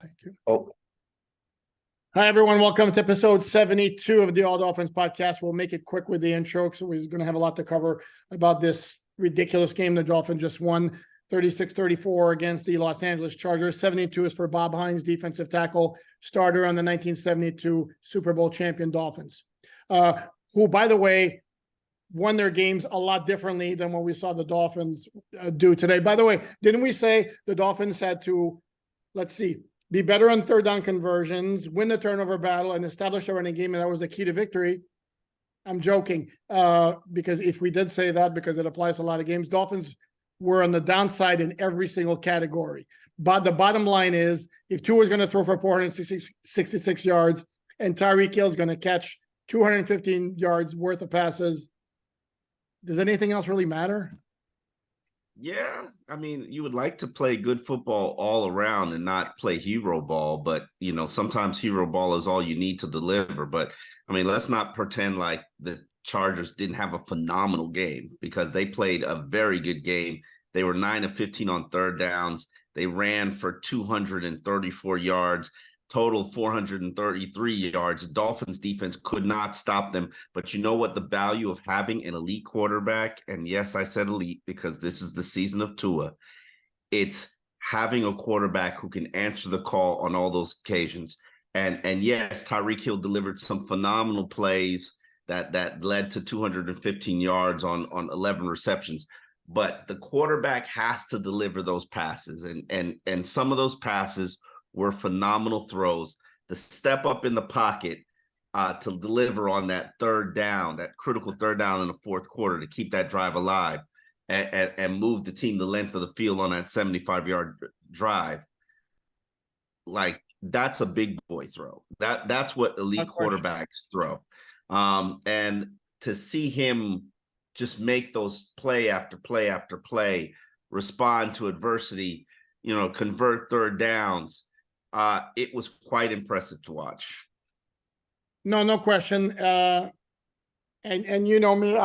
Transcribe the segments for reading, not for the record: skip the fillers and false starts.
Thank you. Oh, Hi, everyone. Welcome to episode 72 of the All Dolphins podcast. We'll make it quick with the intro because we're going to have a lot to cover about this ridiculous game the Dolphins just won 36-34 against the Los Angeles Chargers. 72 is for Bob Hines, defensive tackle, starter on the 1972 Super Bowl champion Dolphins, who, by the way, won their games a lot differently than what we saw the Dolphins do today. By the way, didn't we say the Dolphins had to, be better on third down conversions, win the turnover battle, and establish a running game, and that was the key to victory? I'm joking, because if we did say that, because it applies to a lot of games, Dolphins were on the downside in every single category. But the bottom line is, if Tua is going to throw for 466 yards and Tyreek Hill is going to catch 215 yards worth of passes, does anything else really matter? yeah. I mean, you would like to play good football all around and not play hero ball, but, sometimes hero ball is all you need to deliver. But, I mean, let's not pretend like the Chargers didn't have a phenomenal game, because they played a very good game. They were 9 of 15 on third downs. They ran for 234 yards. Total 433 yards. The Dolphins defense could not stop them. But you know what the value of having an elite quarterback, and yes, I said elite because this is the season of Tua, it's having a quarterback who can answer the call on all those occasions. And yes, Tyreek Hill delivered some phenomenal plays that led to 215 yards on 11 receptions. But the quarterback has to deliver those passes. And some of those passes were phenomenal throws. The step up in the pocket to deliver on that third down, that critical third down in the fourth quarter to keep that drive alive and move the team the length of the field on that 75-yard drive. Like, that's a big boy throw. That's what elite quarterbacks throw. And to see him just make those play after play after play, respond to adversity, convert third downs, it was quite impressive to watch. No question. And you know me,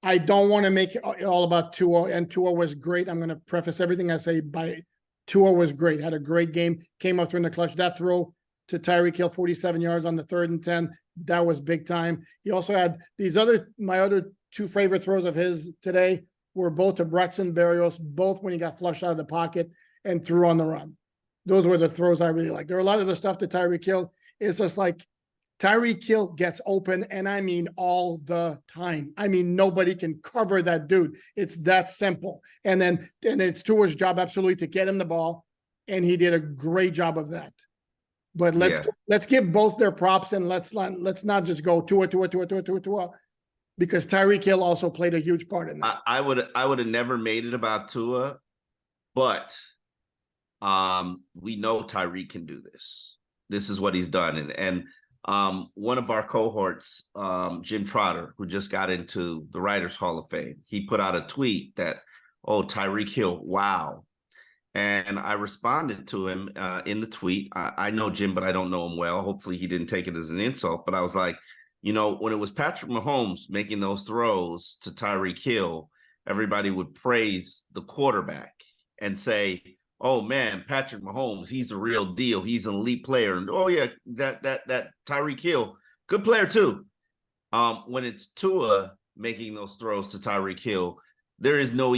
I don't want to make it all about Tua, and Tua was great. I'm going to preface everything I say by Tua was great, had a great game, came up through in the clutch. That throw to Tyreek Hill, 47 yards on the 3rd and 10, that was big time. He also had my other two favorite throws of his today were both to Braxton Berrios, both when he got flushed out of the pocket and threw on the run. Those were the throws I really like. There are a lot of the stuff to Tyreek Hill. It's just like Tyreek Hill gets open, and I mean all the time. I mean, nobody can cover that dude. It's that simple. And it's Tua's job absolutely to get him the ball, and he did a great job of that. But let's give both their props, and let's not just go Tua, because Tyreek Hill also played a huge part in that. I would have never made it about Tua, but we know Tyreek can do this. This is what he's done. And one of our cohorts, Jim Trotter, who just got into the Writers Hall of Fame, he put out a tweet that, Tyreek Hill, wow. And I responded to him in the tweet. I know Jim, but I don't know him well. Hopefully he didn't take it as an insult. But I was like, when it was Patrick Mahomes making those throws to Tyreek Hill, everybody would praise the quarterback and say, oh man, Patrick Mahomes, he's a real deal. He's an elite player. And oh yeah, that Tyreek Hill, good player too. When it's Tua making those throws to Tyreek Hill, there is no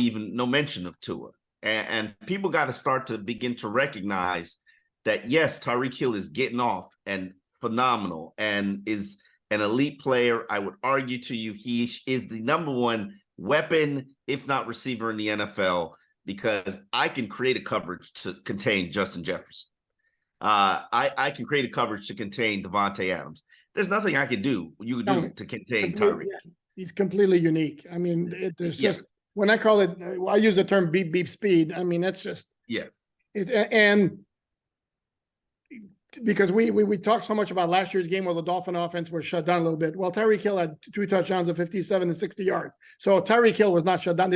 mention of Tua. And people got to start to begin to recognize that, yes, Tyreek Hill is getting off and phenomenal and is an elite player. I would argue to you he is the number one weapon, if not receiver, in the NFL, because I can create a coverage to contain Justin Jefferson. I can create a coverage to contain Devontae Adams. There's nothing I can do to contain Tyreek. He's completely unique. I mean, there's just, when I call it, I use the term beep, beep speed. I mean, that's just, and because we talked so much about last year's game where the Dolphin offense was shut down a little bit. Well, Tyreek Hill had 2 touchdowns of 57 and 60 yards. So Tyreek Hill was not shut down.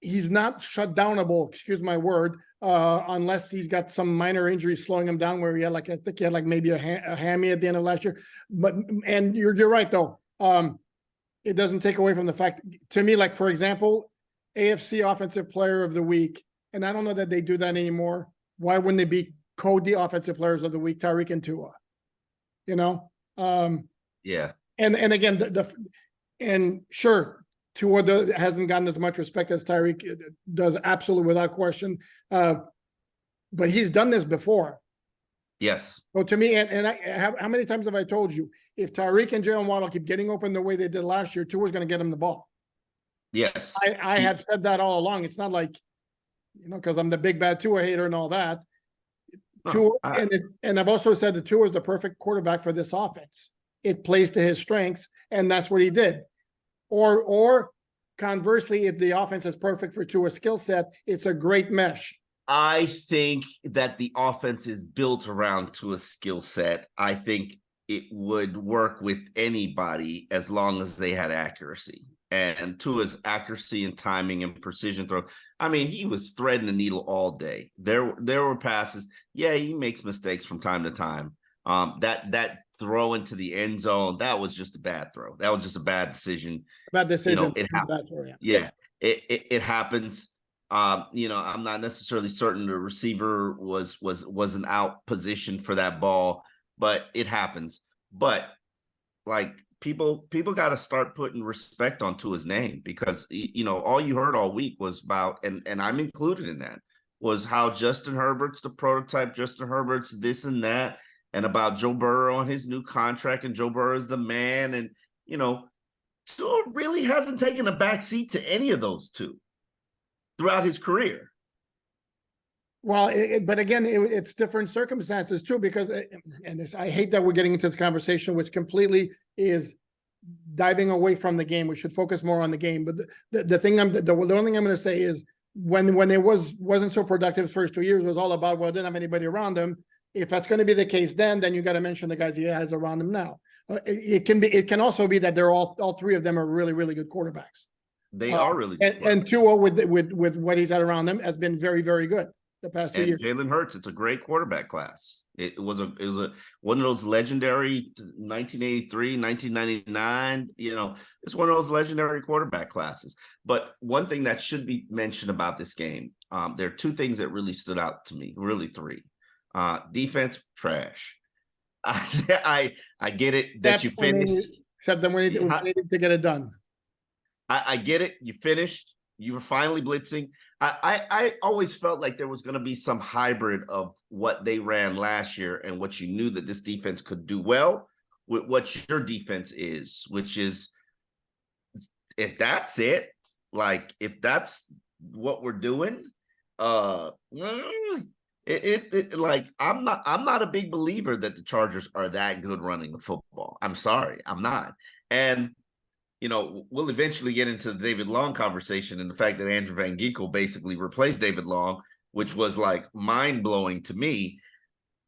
He's not shut downable, excuse my word, unless he's got some minor injury slowing him down, where he had I think he had maybe a hammy at the end of last year. And you're right though. It doesn't take away from the fact, to me, for example, AFC Offensive Player of the Week, and I don't know that they do that anymore. why wouldn't they be the offensive players of the week, Tyreek and Tua? You know? Yeah. And again, and sure, Tua hasn't gotten as much respect as Tyreek does, absolutely without question. But he's done this before. Yes. So to me, how many times have I told you, if Tyreek and Jalen Waddle keep getting open the way they did last year, Tua's going to get him the ball. Yes. I have said that all along. It's not like, because I'm the big bad Tua hater and all that. Tua, and I've also said that Tua is the perfect quarterback for this offense. It plays to his strengths, and that's what he did. Or conversely, if the offense is perfect for Tua's skill set, it's a great mesh. I think that the offense is built around Tua's skill set. I think it would work with anybody as long as they had accuracy. And Tua's accuracy and timing and precision throw. I mean, he was threading the needle all day. There were passes. Yeah, he makes mistakes from time to time. That throw into the end zone, that was just a bad throw. That was just a bad decision. Bad decision. It happens. Yeah, it happens. I'm not necessarily certain the receiver wasn't out positioned for that ball, but it happens. But like people got to start putting respect onto his name, because all you heard all week was about, and I'm included in that, was how Justin Herbert's the prototype, Justin Herbert's this and that, and about Joe Burrow and his new contract, and Joe Burrow is the man, and Tua really hasn't taken a back seat to any of those two throughout his career. Well, but again, it's different circumstances too, because, I hate that we're getting into this conversation, which completely is diving away from the game. We should focus more on the game. But the only thing I'm going to say is when it wasn't so productive his first 2 years, it was all about, well, didn't have anybody around him. If that's going to be the case, then you got to mention the guys he has around him now. It can also be that they're all three of them are really, really good quarterbacks. They are really good. And Tua with what he's had around him has been very, very good the past 2 years. Jalen Hurts, it's a great quarterback class. It was one of those legendary 1983, 1999. It's one of those legendary quarterback classes. But one thing that should be mentioned about this game, there are two things that really stood out to me. Really, three. Defense, trash. I get it that you finished, except then we needed to get it done. I get it. You finished. You were finally blitzing. I always felt like there was going to be some hybrid of what they ran last year and what you knew that this defense could do well with what your defense is, which is, if that's it, like if that's what we're doing, like I'm not a big believer that the Chargers are that good running the football. I'm sorry, I'm not. And we'll eventually get into the David Long conversation and the fact that Andrew Van Ginkel basically replaced David Long, which was like mind-blowing to me.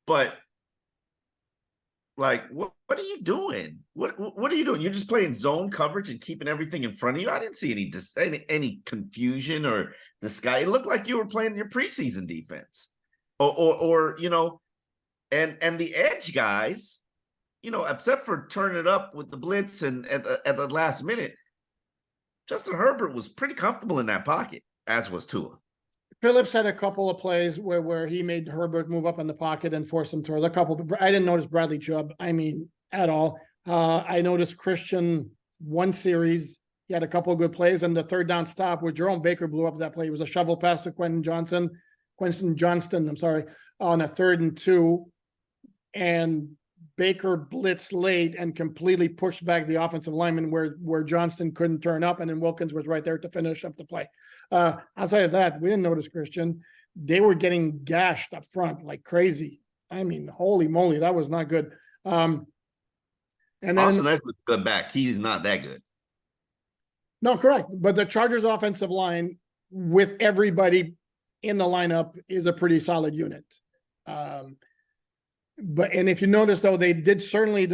But like, what are you doing? What are you doing? You're just playing zone coverage and keeping everything in front of you. I didn't see any confusion or the sky. It looked like you were playing your preseason defense, or and the edge guys. Except for turning it up with the blitz and at the last minute, Justin Herbert was pretty comfortable in that pocket, as was Tua. Phillips had a couple of plays where he made Herbert move up in the pocket and force him through. A couple, but I didn't notice Bradley Chubb, at all. I noticed Christian one series. He had a couple of good plays, and the third down stop where Jerome Baker blew up that play. It was a shovel pass to Quentin Johnston, on a 3rd and 2. And Baker blitzed late and completely pushed back the offensive lineman where Johnston couldn't turn up, and then Wilkins was right there to finish up the play. Outside of that, we didn't notice Christian. They were getting gashed up front like crazy. Holy moly, that was not good. And then Austin Eckler's good back. He's not that good. No, correct. But the Chargers offensive line with everybody in the lineup is a pretty solid unit. And if you notice, though, the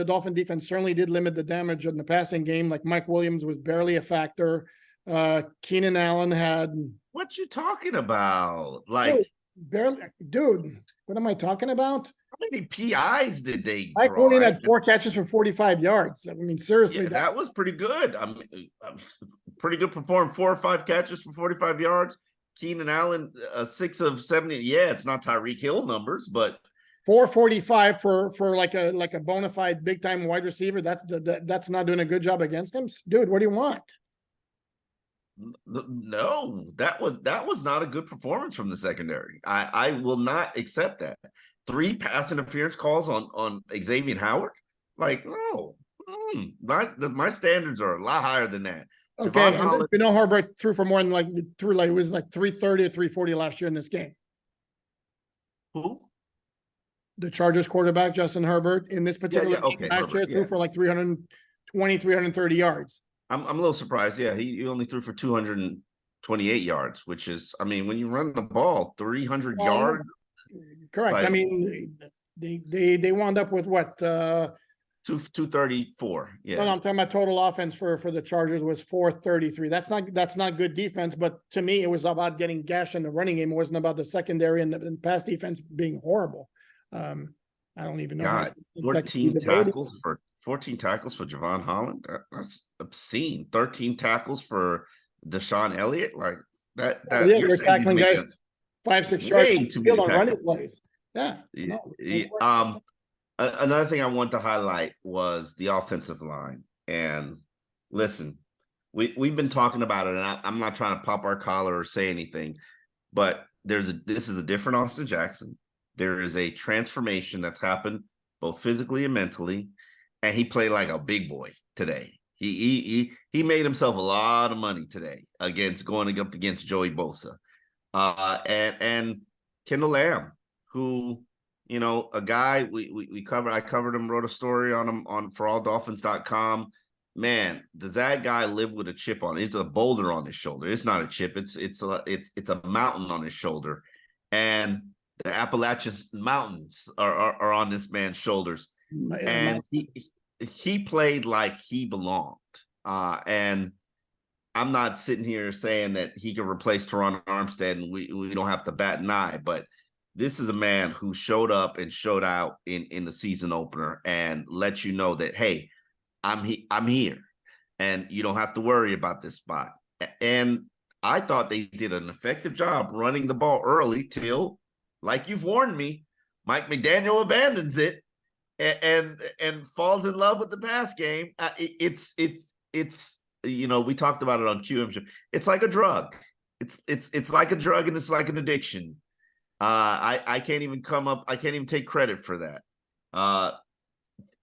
Dolphin defense certainly did limit the damage in the passing game. Like Mike Williams was barely a factor. Keenan Allen had. What you talking about? Like, dude, what am I talking about? How many PIs did they Mike draw? Williams had 4 catches for 45 yards. Seriously. Yeah, that was pretty good. Pretty good performance, 4 or 5 catches for 45 yards. Keenan Allen, 6 of 70. Yeah, it's not Tyreek Hill numbers, but 445 for like a bona fide big time wide receiver. That's not doing a good job against him, dude. What do you want? no, that was not a good performance from the secondary. I will not accept that. 3 pass interference calls on Xavier Howard. Like, no, my standards are a lot higher than that. Okay, Javon Holland, Herbert threw for more than it was like 330 or 340 last year in this game. who? The Chargers quarterback, Justin Herbert, in this particular game Okay, last year, Herbert, threw for like 320, 330 yards. I'm a little surprised. Yeah, he only threw for 228 yards, which is, I mean, when you run the ball 300 yards. Correct. Like, I mean, they wound up with what? 234. Yeah. No, I'm talking about total offense for the Chargers was 433. That's not good defense, but to me, it was about getting gash in the running game. It wasn't about the secondary and the pass defense being horrible. I don't even know. God, 14 tackles for Javon Holland. That's obscene. 13 tackles for Deshaun Elliott. Like that. Yeah, you're tackling guys 5-6 yards too many on running tackles. plays. Yeah. Another thing I want to highlight was the offensive line. And listen, we've been talking about it, and I'm not trying to pop our collar or say anything, but this is a different Austin Jackson. There is a transformation that's happened both physically and mentally, and he played like a big boy today. He made himself a lot of money today going up against Joey Bosa, and Kendall Lamb, who, you know, a guy I covered him, wrote a story on him for alldolphins.com. Man, does that guy live with a chip on it? It's a boulder on his shoulder. It's not a chip. It's a mountain on his shoulder, and the Appalachian Mountains are on this man's shoulders. And he played like he belonged. And I'm not sitting here saying that he can replace Teron Armstead and we don't have to bat an eye, but this is a man who showed up and showed out in the season opener and let you know that, hey, I'm here, and you don't have to worry about this spot. And I thought they did an effective job running the ball early till, like you've warned me, Mike McDaniel abandons it and falls in love with the pass game. It's you know, we talked about it on QM. It's like a drug. It's like a drug, and it's like an addiction. I can't even take credit for that.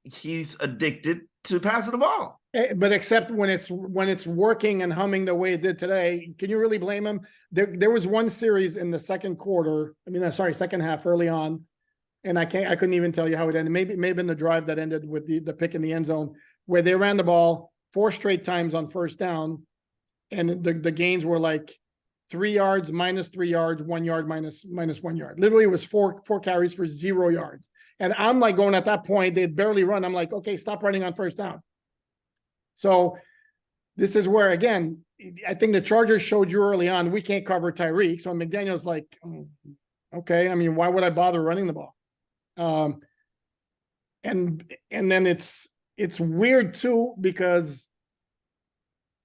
He's addicted to passing the ball. But except when it's working and humming the way it did today, can you really blame him? There was one series in the second half early on, and I couldn't even tell you how it ended. Maybe in the drive that ended with the pick in the end zone, where they ran the ball 4 straight times on first down, and the gains were like 3 yards, -3 yards, 1 yard, -1 yard. Literally, it was four carries for 0 yards. And I'm like going at that point, they'd barely run. I'm like, okay, stop running on first down. So this is where, again, I think the Chargers showed you early on, we can't cover Tyreek. So McDaniel's like, okay, I mean, why would I bother running the ball? And then it's weird too, because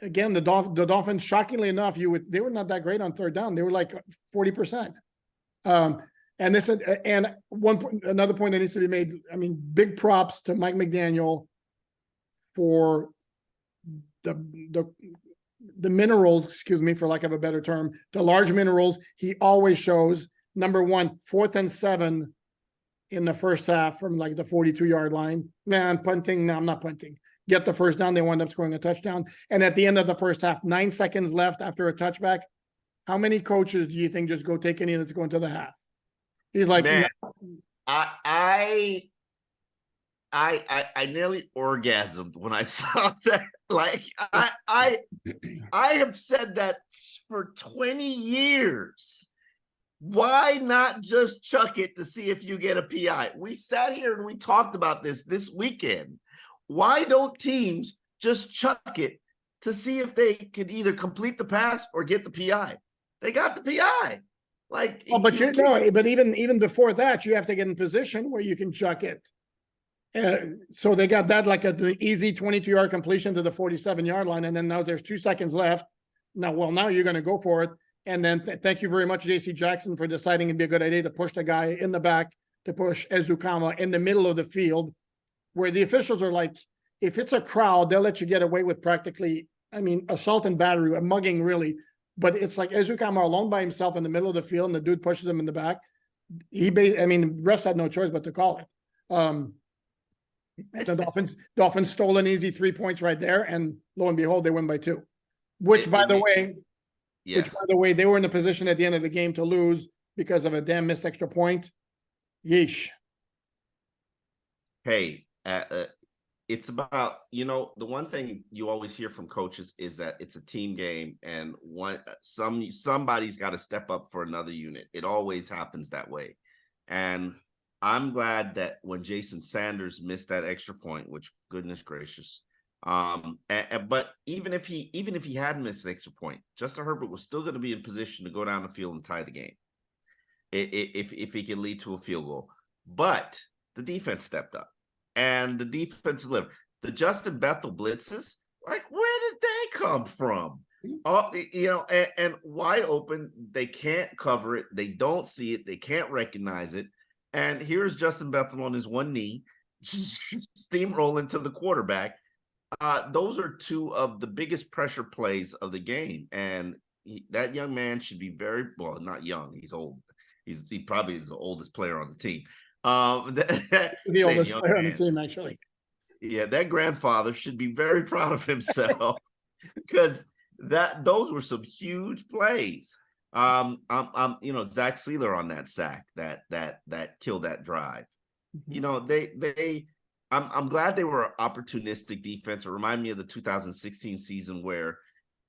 again, the Dolphins, shockingly enough, they were not that great on third down. They were like 40%. And another point that needs to be made. I mean, big props to Mike McDaniel for the minerals, excuse me, for lack of a better term, the large minerals he always shows. Number one, 4th and 7 in the first half from like the 42-yard line. Man, punting. No, I'm not punting. Get the first down. They wound up scoring a touchdown. And at the end of the first half, 9 seconds left after a touchback. How many coaches do you think just go take any that's going to the half? He's like, man, no. I nearly orgasmed when I saw that. Like, I have said that for 20 years. Why not just chuck it to see if you get a PI? We sat here and we talked about this weekend. Why don't teams just chuck it to see if they could either complete the pass or get the PI? They got the PI. Like, but even before that, you have to get in position where you can chuck it. So they got that like an easy 22-yard completion to the 47-yard line, and then now there's 2 seconds left. Now you're going to go for it, And then thank you very much, JC Jackson, for deciding it'd be a good idea to push the guy in the back, to push Ezukama in the middle of the field, where the officials are like, if it's a crowd, they'll let you get away with practically, I mean, assault and battery, a mugging really. But it's like Ezukama alone by himself in the middle of the field, and the dude pushes him in the back. I mean, refs had no choice but to call it. The Dolphins stole an easy 3 points right there, and lo and behold, they win by 2. Which, by the way, they were in a position at the end of the game to lose because of a damn missed extra point. Yeesh. Hey, it's about, the one thing you always hear from coaches is that it's a team game, and somebody's got to step up for another unit. It always happens that way. And I'm glad that when Jason Sanders missed that extra point, which goodness gracious, but even if he had missed the extra point, Justin Herbert was still going to be in position to go down the field and tie the game if he could lead to a field goal. But the defense stepped up, and the defense delivered. The Justin Bethel blitzes, like, where did they come from? And wide open, they can't cover it, they don't see it, they can't recognize it. And here's Justin Bethel on his one knee, steamrolling to the quarterback. Those are two of the biggest pressure plays of the game. And that young man should be not young, he's old. He probably is the oldest player on the team. The oldest player on the team, actually. Yeah, that grandfather should be very proud of himself because those were some huge plays. Zach Sealer on that sack that killed that drive. Mm-hmm. I'm glad they were an opportunistic defense. It reminded me of the 2016 season where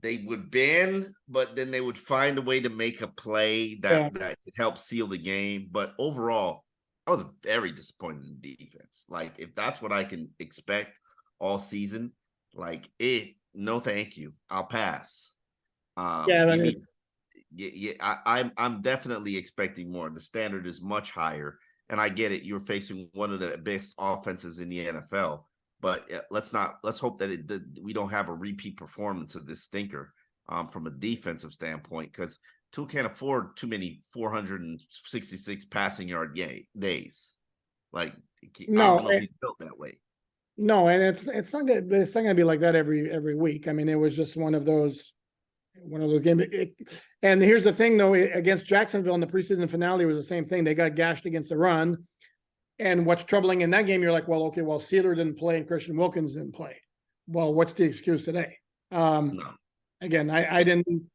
they would bend, but then they would find a way to make a play that could help seal the game. But overall, I was very disappointed in defense. Like, if that's what I can expect all season, no, thank you. I'll pass. I'm definitely expecting more. The standard is much higher, and I get it. You're facing one of the best offenses in the NFL, but let's hope that we don't have a repeat performance of this stinker from a defensive standpoint, because Tua can't afford too many 466 passing yard days. I don't know if he's built that way. No, and it's not gonna be like that every week. I mean, it was just one of those games. And here's the thing, though, against Jacksonville in the preseason finale, it was the same thing. They got gashed against the run. And what's troubling in that game, you're like, Sealer didn't play and Christian Wilkins didn't play. Well, what's the excuse today? No. Again, I didn't.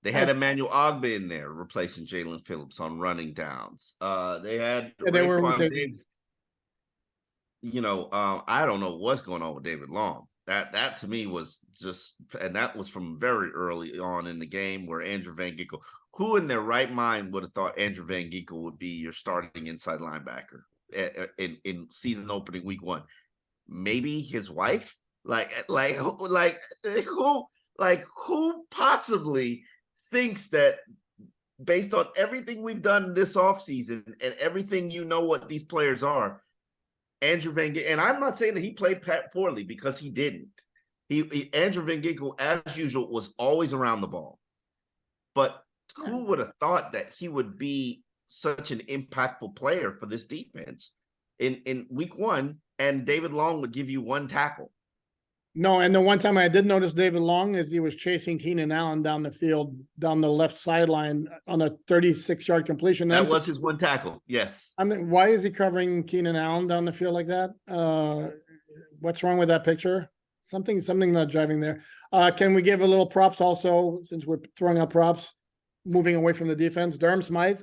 They had Emmanuel Ogba in there replacing Jalen Phillips on running downs. They had Davis. I don't know what's going on with David Long. That to me was just, and that was from very early on in the game, where Andrew Van Ginkel, who in their right mind would have thought Andrew Van Ginkel would be your starting inside linebacker in season opening week 1? Maybe his wife? Who possibly thinks that, based on everything we've done this offseason and everything what these players are, Andrew Van Ginkel, and I'm not saying that he played poorly, because he didn't. Andrew Van Ginkel, as usual, was always around the ball. But who would have thought that he would be such an impactful player for this defense in week 1, and David Long would give you 1 tackle? No, and the one time I did notice David Long is he was chasing Keenan Allen down the field, down the left sideline on a 36-yard completion. That was his 1 tackle, yes. I mean, why is he covering Keenan Allen down the field like that? What's wrong with that picture? Something not driving there. Can we give a little props also, since we're throwing out props, moving away from the defense? Durham Smythe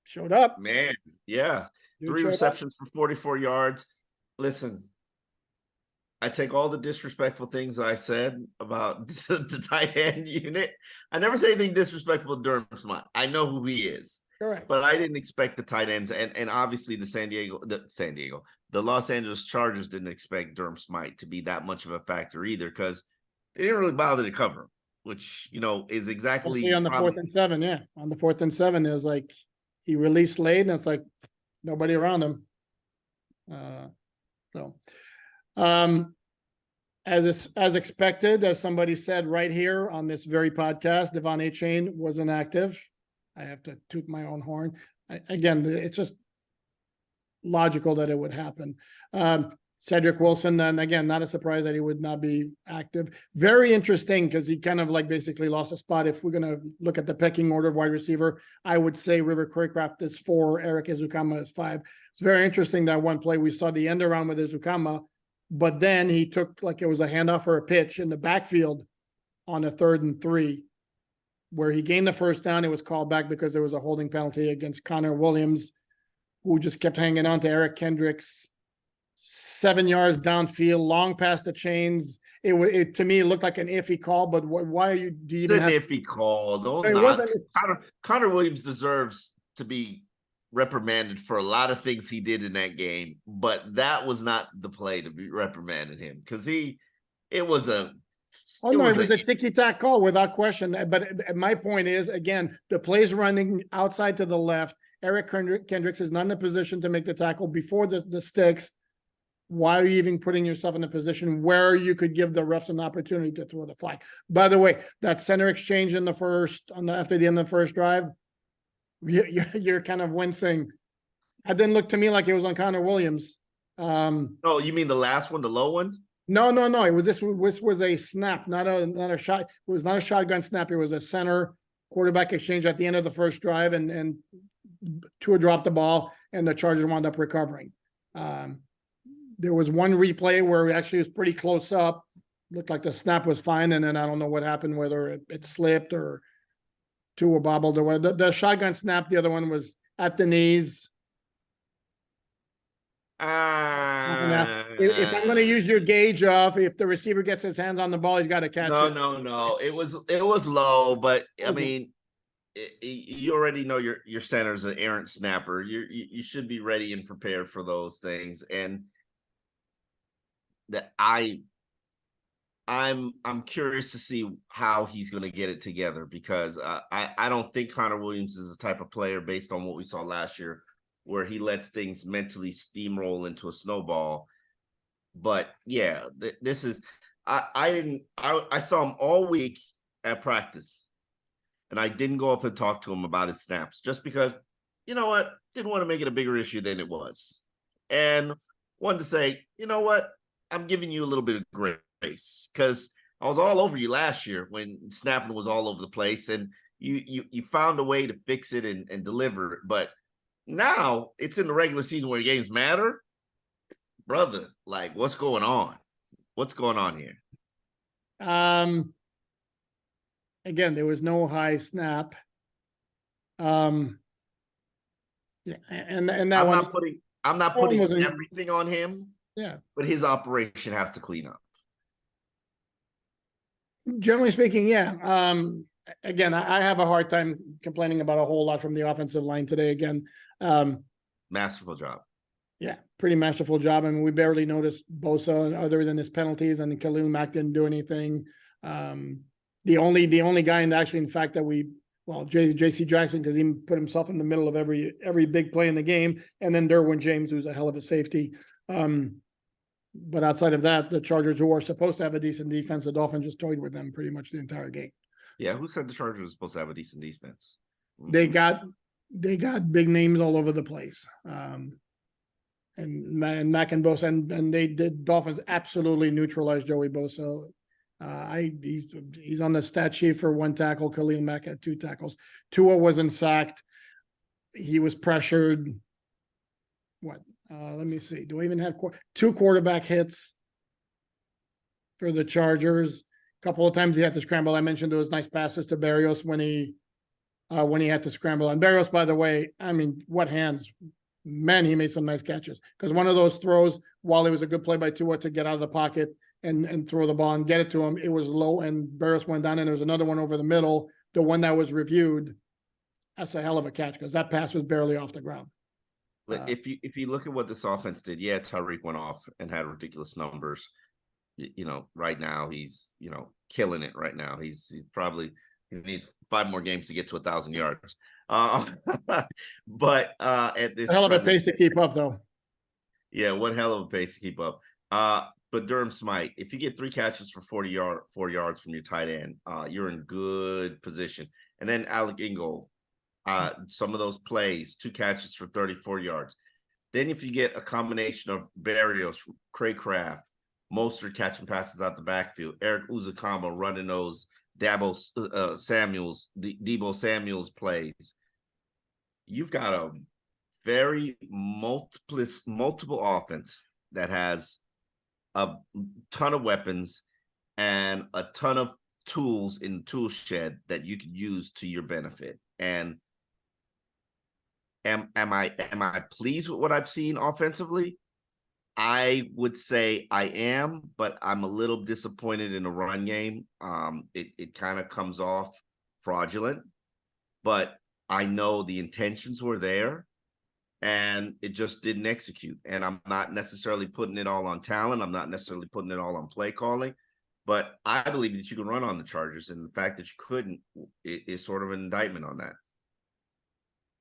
showed up. Man, yeah. 3 receptions for 44 yards. Listen, I take all the disrespectful things I said about the tight end unit. I never say anything disrespectful to Durham Smythe. I know who he is. Correct. But I didn't expect the tight ends, and obviously the Los Angeles Chargers didn't expect Durham Smythe to be that much of a factor either, because they didn't really bother to cover him, which is exactly on the 4th and 7. Yeah, on the 4th and 7 is like he released Slade, and it's like nobody around him. as expected, as somebody said right here on this very podcast, Devon Achane was inactive. I have to toot my own horn. Again, it's just logical that it would happen. Cedric Wilson, and again, not a surprise that he would not be active. Very interesting because he kind of like basically lost a spot. If we're going to look at the pecking order of wide receiver, I would say River Craycraft is 4, Eric Ezukama is 5. It's very interesting that one play we saw the end around with Ezukama, but then he took like it was a handoff or a pitch in the backfield on a 3rd and 3, where he gained the first down. It was called back because there was a holding penalty against Connor Williams, who just kept hanging on to Eric Kendricks. 7 yards downfield, long past the chains. It to me, it looked like an iffy call, but why are you? Do you It's even an have? iffy call. It wasn't. Connor Williams deserves to be reprimanded for a lot of things he did in that game, but that was not the play to be reprimanded him because it was a. Oh no, it was a ticky-tack call without question. But my point is, again, the play's running outside to the left. Eric Kendricks is not in a position to make the tackle before the sticks. Why are you even putting yourself in a position where you could give the refs an opportunity to throw the flag? By the way, that center exchange in the first, after the end of the first drive, you're kind of wincing. It didn't look to me like it was on Connor Williams. Oh, you mean the last one, the low one? No. It was this was a snap, not a shot. It was not a shotgun snap. It was a center quarterback exchange at the end of the first drive, and Tua dropped the ball, and the Chargers wound up recovering. There was one replay where it actually was pretty close up. Looked like the snap was fine, and then I don't know what happened, whether it slipped or Tua bobbled or whatever. The shotgun snap, the other one was at the knees. If I'm going to use your gauge of if the receiver gets his hands on the ball, he's got to catch it. No. It was low, but I mean, you already know your center's an errant snapper. You should be ready and prepared for those things, and that I'm curious to see how he's going to get it together because I don't think Connor Williams is the type of player based on what we saw last year where he lets things mentally steamroll into a snowball. But yeah, this is I saw him all week at practice, and I didn't go up and talk to him about his snaps just because, you know what, didn't want to make it a bigger issue than it was, and wanted to say, you know what, I'm giving you a little bit of grace because I was all over you last year when snapping was all over the place, and you found a way to fix it and deliver it. But now it's in the regular season where the games matter, brother. Like, what's going on? What's going on here? Again, there was no high snap. Yeah, and that I'm not putting everything on him. Yeah, but his operation has to clean up. Generally speaking, yeah. Again, I have a hard time complaining about a whole lot from the offensive line today. Again, masterful job. Yeah, pretty masterful job. I mean, we barely noticed Bosa other than his penalties, and Khalil Mack didn't do anything. The only guy in fact that JC Jackson, because he put himself in the middle of every big play in the game, and then Derwin James, who's a hell of a safety. But outside of that, the Chargers, who are supposed to have a decent defense, the Dolphins just toyed with them pretty much the entire game. Yeah, who said the Chargers are supposed to have a decent defense? They got big names all over the place. And Mack and Bosa, and they did. Dolphins absolutely neutralized Joey Bosa. He's on the stat sheet for 1 tackle. Khalil Mack had 2 tackles. Tua wasn't sacked. He was pressured. Let me see. Do I even have 2 quarterback hits for the Chargers? A couple of times he had to scramble. I mentioned those nice passes to Berrios when he had to scramble. And Berrios, by the way, I mean, what hands? Man, he made some nice catches. Because one of those throws, while it was a good play by Tua to get out of the pocket and throw the ball and get it to him, it was low, and Berrios went down, and there was another one over the middle, the one that was reviewed. That's a hell of a catch because that pass was barely off the ground. If you look at what this offense did, yeah, Tyreek went off and had ridiculous numbers. Right now he's killing it. Right now he needs 5 more games to get to 1,000 yards. But at this hell of a pace to keep up, though. Yeah, what hell of a pace to keep up. but Durham Smythe, if you get 3 catches for 4 yards from your tight end, you're in good position. And then Alec Ingold, some of those plays, 2 catches for 34 yards. Then if you get a combination of Barrios, Craycraft, Mostert catching passes out the backfield, Eric Uzakama running those Debo Samuels plays, you've got a very multiple offense that has a ton of weapons and a ton of tools in the tool shed that you can use to your benefit. And am I pleased with what I've seen offensively? I would say I am, but I'm a little disappointed in the run game. It kind of comes off fraudulent, but I know the intentions were there and it just didn't execute. And I'm not necessarily putting it all on talent. I'm not necessarily putting it all on play calling, but I believe that you can run on the Chargers, and the fact that you couldn't is sort of an indictment on that.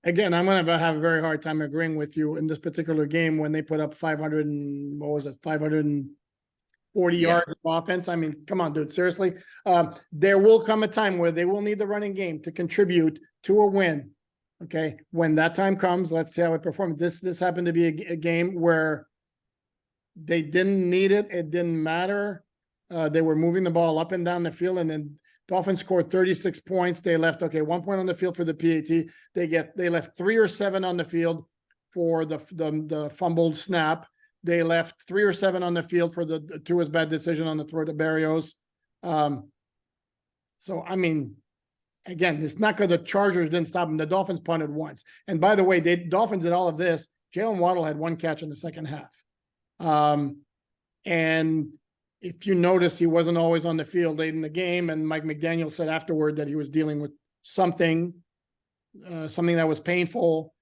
Again, I'm going to have a very hard time agreeing with you in this particular game when they put up 500 and what was it, 540 yards of offense. I mean, come on, dude, seriously. There will come a time where they will need the running game to contribute to a win. Okay, when that time comes, let's see how it performs. This happened to be a game where they didn't need it. It didn't matter. They were moving the ball up and down the field, and then Dolphins scored 36 points. They left, 1 point on the field for the PAT. They left 3 or 7 on the field for the fumbled snap. They left 3 or 7 on the field for the Tua's bad decision on the throw to Barrios. So, I mean, again, it's not because the Chargers didn't stop them. The Dolphins punted once. And by the way, Dolphins did all of this. Jalen Waddle had 1 catch in the second half. And if you notice, he wasn't always on the field late in the game. And Mike McDaniel said afterward that he was dealing with something that was painful.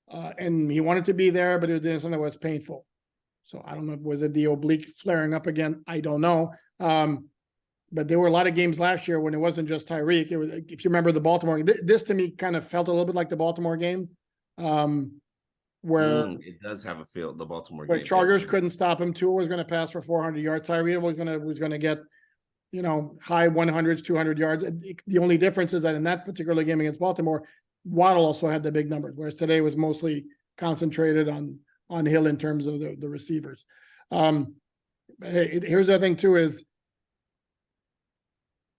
And he wanted to be there, but he was doing something that was painful. So I don't know, was it the oblique flaring up again? I don't know. But there were a lot of games last year when it wasn't just Tyreek. It was, if you remember the Baltimore, this to me kind of felt a little bit like the Baltimore game. Where it does have a feel, the Baltimore where game. Chargers couldn't stop him. Tua was going to pass for 400 yards. Tyreek was going to get, high 100s, 200 yards. The only difference is that in that particular game against Baltimore, Waddle also had the big numbers, whereas today was mostly concentrated on Hill in terms of the receivers. Here's the other thing too is,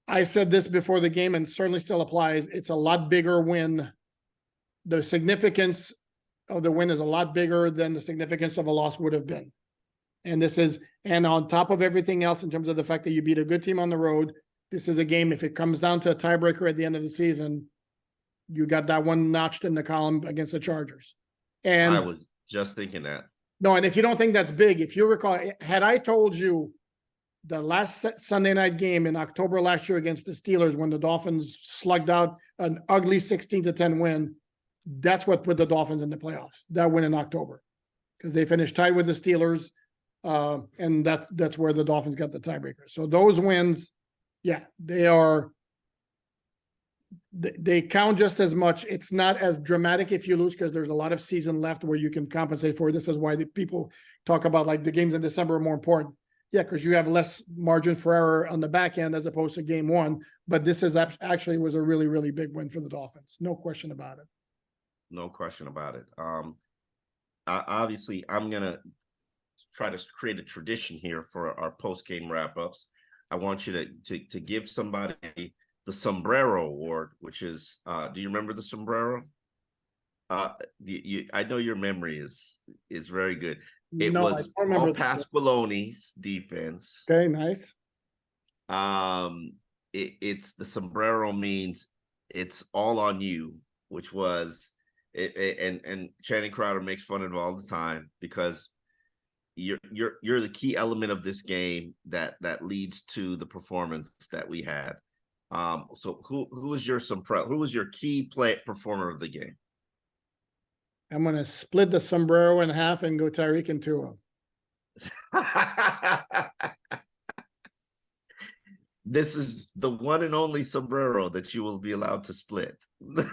I said this before the game and certainly still applies. It's a lot bigger win. The significance of the win is a lot bigger than the significance of a loss would have been. And on top of everything else, in terms of the fact that you beat a good team on the road, this is a game, if it comes down to a tiebreaker at the end of the season, you got that one notched in the column against the Chargers. And I was just thinking that. No, and if you don't think that's big, if you recall, had I told you the last Sunday night game in October last year against the Steelers, when the Dolphins slugged out an ugly 16-10 win, that's what put the Dolphins in the playoffs, that win in October, because they finished tied with the Steelers. And that's where the Dolphins got the tiebreaker. So those wins, yeah, they count just as much. It's not as dramatic if you lose, because there's a lot of season left where you can compensate for it. This is why the people talk about like the games in December are more important. Yeah, because you have less margin for error on the back end as opposed to game one. But this is actually was a really, really big win for the Dolphins. No question about it. No question about it. Obviously, I'm going to try to create a tradition here for our post-game wrap-ups. I want you to give somebody the Sombrero Award, which is, do you remember the Sombrero? I know your memory is very good. It was Paul Pasqualoni's defense. Okay, nice. It's the Sombrero means it's all on you, which was and Channing Crowder makes fun of it all the time, because you're the key element of this game that leads to the performance that we had. So who was your key performer of the game? I'm going to split the Sombrero in half and go Tyreek and Tua. This is the one and only Sombrero that you will be allowed to split.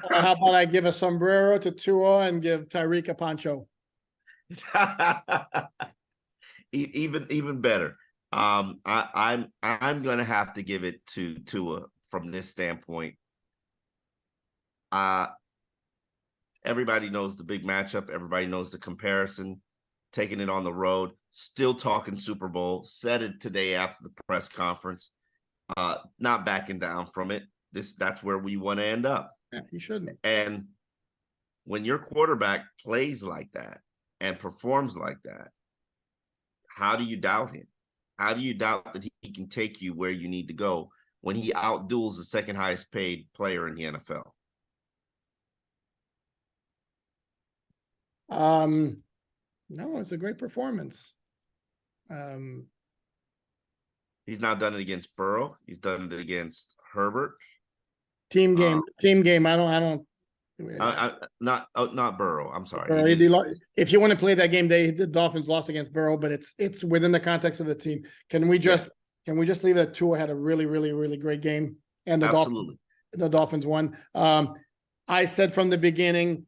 How about I give a Sombrero to Tua and give Tyreek a poncho? Even better. I'm gonna have to give it to Tua from this standpoint. Uh Everybody knows the big matchup, everybody knows the comparison, taking it on the road, still talking Super Bowl, said it today after the press conference, not backing down from it. That's where we want to end up. Yeah, he shouldn't. And when your quarterback plays like that and performs like that, how do you doubt him? How do you doubt that he can take you where you need to go when he outduels the second highest paid player in the NFL? No, it's a great performance. Um, He's now done it against Burrow. He's done it against Herbert. team game. Not Burrow. I'm sorry. Burrow, if you want to play that game, the Dolphins lost against Burrow, but it's within the context of the team. Can we just leave it at Tua had a really, really, really great game, and the Dolphins won. I said from the beginning,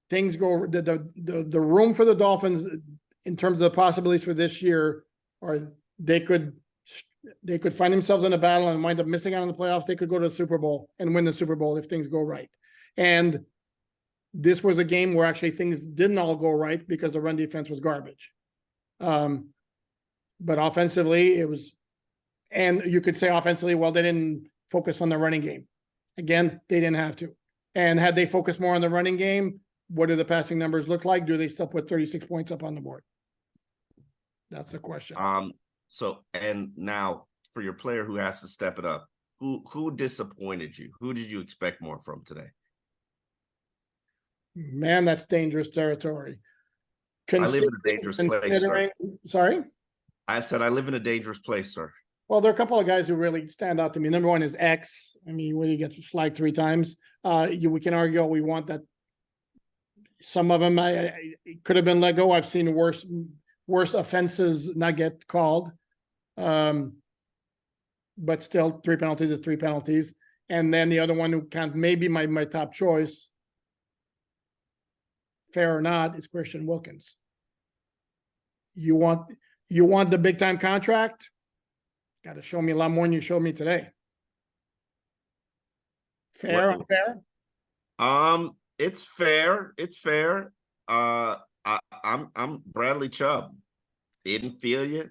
things go the room for the Dolphins in terms of the possibilities for this year, or they could find themselves in a battle and wind up missing out on the playoffs. They could go to the Super Bowl and win the Super Bowl if things go right. And this was a game where actually things didn't all go right because the run defense was garbage. But offensively, it was, and you could say offensively, well, they didn't focus on the running game. Again, they didn't have to. And had they focused more on the running game, what do the passing numbers look like? Do they still put 36 points up on the board? That's the question. So, and now for your player who has to step it up, who disappointed you? Who did you expect more from today? Man, that's dangerous territory. I live in a dangerous place, sir. Sorry? I said I live in a dangerous place, sir. Well, there are a couple of guys who really stand out to me. Number one is X. I mean, when he gets flagged 3 times, we can argue all we want that some of them could have been let go. I've seen worse offenses not get called. But still 3 penalties is 3 penalties. And then the other one who can't maybe my top choice, fair or not, is Christian Wilkins. You want the big time contract? Got to show me a lot more than you showed me today. Fair, unfair? It's fair. It's fair. I'm Bradley Chubb. Didn't feel you.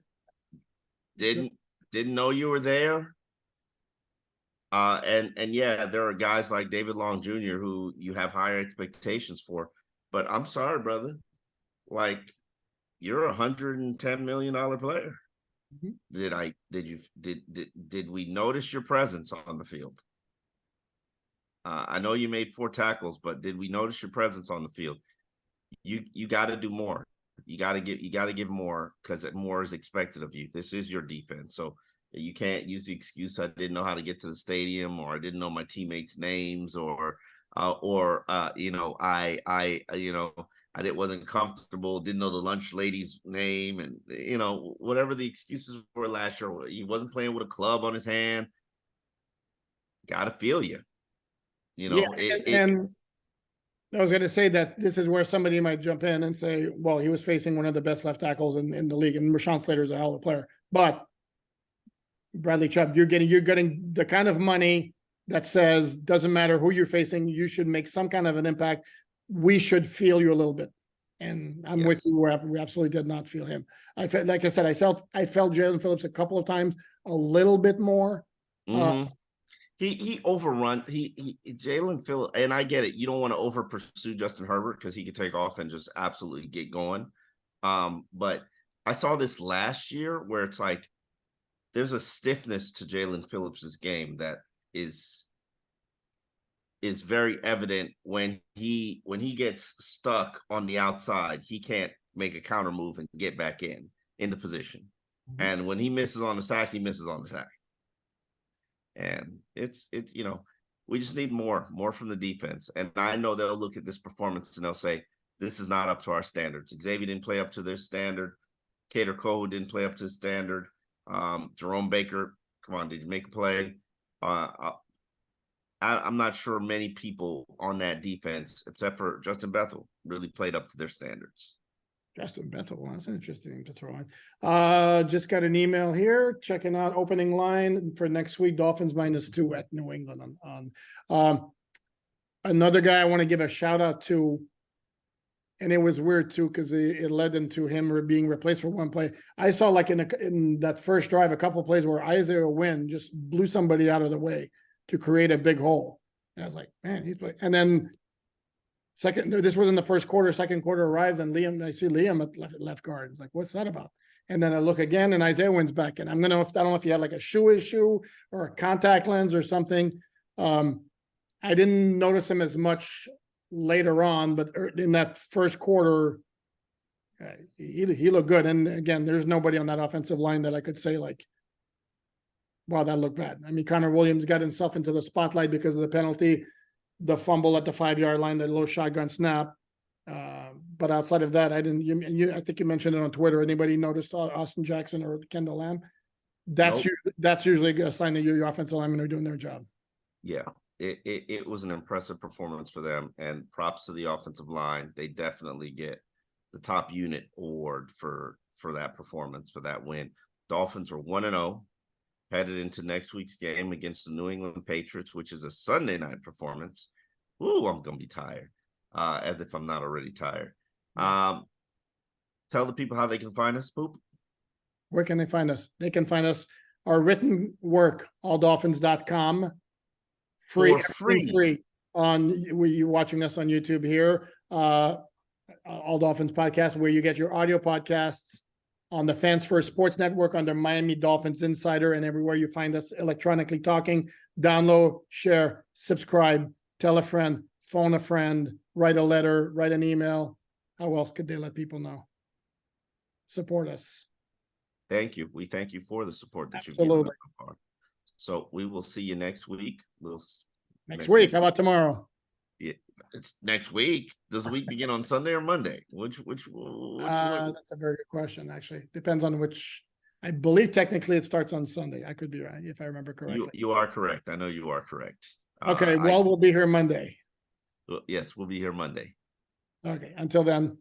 Didn't know you were there. And yeah, there are guys like David Long Jr. who you have higher expectations for. But I'm sorry, brother. Like, you're a $110 million player. Mm-hmm. Did we notice your presence on the field? I know you made 4 tackles, but did we notice your presence on the field? You got to do more. You got to give more, because more is expected of you. This is your defense, so you can't use the excuse I didn't know how to get to the stadium, or I didn't know my teammates' names, or I wasn't comfortable, didn't know the lunch lady's name, and whatever the excuses were last year. He wasn't playing with a club on his hand. Got to feel you. And I was going to say that this is where somebody might jump in and say, well, he was facing one of the best left tackles in the league, and Rashawn Slater's a hell of a player. But Bradley Chubb, you're getting the kind of money that says, doesn't matter who you're facing, you should make some kind of an impact. We should feel you a little bit. And I'm with you where we absolutely did not feel him. I felt, like I said, I felt Jalen Phillips a couple of times a little bit more. Mm-hmm. He overrun Jalen Phillips, and I get it. You don't want to over pursue Justin Herbert because he could take off and just absolutely get going. But I saw this last year where it's like there's a stiffness to Jalen Phillips's game that is very evident when he gets stuck on the outside. He can't make a counter move and get back in the position. Mm-hmm. And when he misses on the sack, he misses on the sack. And it's we just need more from the defense. And I know they'll look at this performance and they'll say, this is not up to our standards. Xavier didn't play up to their standard. Cater Cole didn't play up to his standard. Jerome Baker, come on, did you make a play? I'm not sure many people on that defense, except for Justin Bethel, really played up to their standards. Justin Bethel, that's an interesting thing to throw in. Just got an email here, checking out opening line for next week, Dolphins -2 at New England on. Another guy I want to give a shout out to, and it was weird too, because it led into him being replaced for one play. I saw like in that first drive, a couple of plays where Isaiah Wynn just blew somebody out of the way to create a big hole. And I was like, man, he's playing. And then this was in the first quarter, second quarter arrives, and I see Liam at left guard. It's like, what's that about? And then I look again, and Isaiah Wynn's back. And I don't know if he had like a shoe issue or a contact lens or something. I didn't notice him as much later on, but in that first quarter, he looked good. And again, there's nobody on that offensive line that I could say like, wow, that looked bad. I mean, Connor Williams got himself into the spotlight because of the penalty, the fumble at the 5-yard line, the little shotgun snap. But outside of that, I didn't. I think you mentioned it on Twitter. Anybody noticed Austin Jackson or Kendall Lamb? That's usually a sign that your offensive linemen are doing their job. Yeah. It was an impressive performance for them, and props to the offensive line. They definitely get the top unit award for that performance, for that win. Dolphins are 1-0, headed into next week's game against the New England Patriots, which is a Sunday night performance. Ooh, I'm gonna be tired, as if I'm not already tired. Tell the people how they can find us, Poop. Where can they find us? They can find us our written work, alldolphins.com. Free on you watching us on YouTube here, All Dolphins Podcast, where you get your audio podcasts on the Fans First Sports Network under Miami Dolphins Insider, and everywhere you find us electronically talking. Download, share, subscribe, tell a friend, phone a friend, write a letter, write an email. How else could they let people know? Support us. Thank you. We thank you for the support that Absolutely. You've given us so far. So we will see you next week. Next week. How about tomorrow? Yeah, it's next week. Does the week begin on Sunday or Monday? Which That's a very good question, actually. Depends on which. I believe technically it starts on Sunday. I could be right if I remember correctly. You are correct. I know you are correct. Okay, we'll be here Monday. Yes, we'll be here Monday. Okay, until then.